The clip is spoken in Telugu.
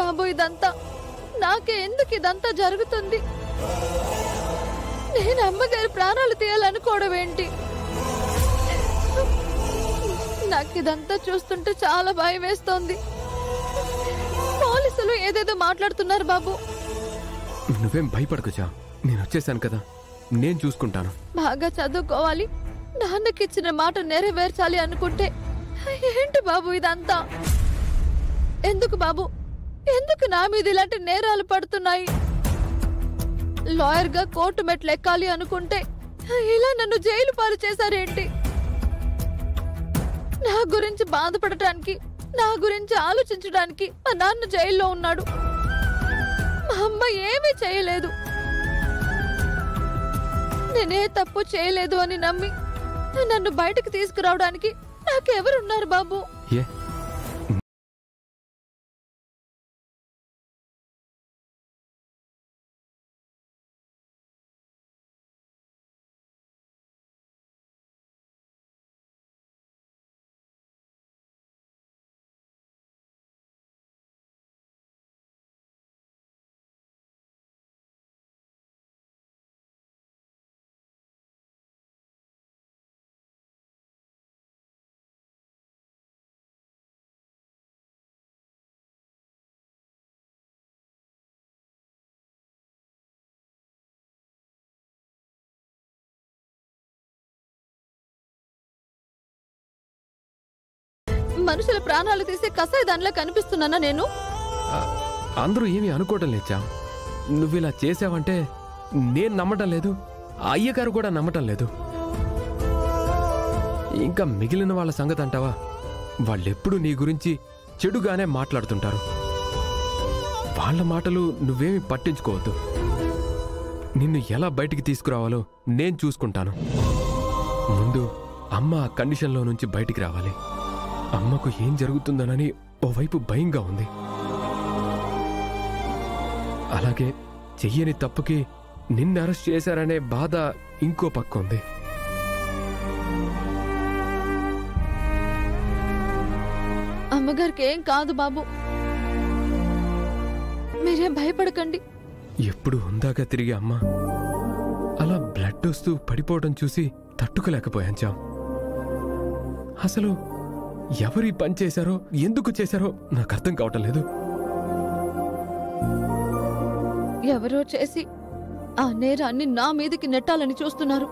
బాబు ఇదంతా? నాకే ఎందుకు ఇదంతా జరుగుతుంది? నేను అమ్మగారి ప్రాణాలు తీయాలనుకోవడం ఏంటి? నాకిదంతా చూస్తుంటే చాలా భయం వేస్తోంది. పోలీసులు ఏదేదో మాట్లాడుతున్నారు బాబు. నువ్వేం భయపడకుచా, నేను వచ్చేసాను కదా, నేను చూసుకుంటాను. బాగా చదువుకోవాలి, నాన్నకిచ్చిన మాట నెరవేర్చాలి అనుకుంటే ఏంటి బాబు ఇదంతా? ఎందుకు బాబు, ఎందుకు నా మీద ఇలాంటి నేరాలు పడుతున్నాయి? లాయర్ గా కోర్టు మెట్లు ఎక్కాలి అనుకుంటే ఇలా నన్ను జైలు పాలు చేశారేంటి? నా గురించి బాధపడటానికి, నా గురించి ఆలోచించడానికి మా నాన్న జైల్లో ఉన్నాడు. మా అమ్మ ఏమీ చేయలేదు. నేనే తప్పు చేయలేదు అని నమ్మి నన్ను బయటకు తీసుకురావడానికి నాకెవరున్నారు బాబు? మనుషుల ప్రాణాలు తీసే కసాయిదానిలా కనిపిస్తున్నానా నేను? అందరూ ఏమీ అనుకోవటం లేచా. నువ్విలా చేసావంటే నేను నమ్మటం లేదు, అయ్యగారు కూడా నమ్మటం లేదు. ఇంకా మిగిలిన వాళ్ళ సంగతి అంటావా? వాళ్ళెప్పుడు నీ గురించి చెడుగానే మాట్లాడుతుంటారు. వాళ్ళ మాటలు నువ్వేమి పట్టించుకోవద్దు. నిన్ను ఎలా బయటికి తీసుకురావాలో నేను చూసుకుంటాను. ముందు అమ్మ ఆ కండిషన్లో నుంచి బయటికి రావాలి. అమ్మకు ఏం జరుగుతుందనని ఓవైపు భయంగా ఉంది, అలాగే చెయ్యని తప్పుకి నిన్ను అరెస్ట్ చేశారనే బాధ ఇంకో పక్క ఉంది. అమ్మగారికి ఏం కాదు బాబు, మీరేం భయపడకండి. ఎప్పుడు ఉందాక తిరిగి అమ్మ అలా బ్లడ్ వస్తూ పడిపోవడం చూసి తట్టుకోలేకపోయాంచా. అసలు ఎవరి పని చేశారో, ఎందుకు చేశారో నాకు అర్థం కావటం లేదు. ఎవరో చేసి ఆ నేరాన్ని నా మీదకి నెట్టాలని చూస్తున్నారు.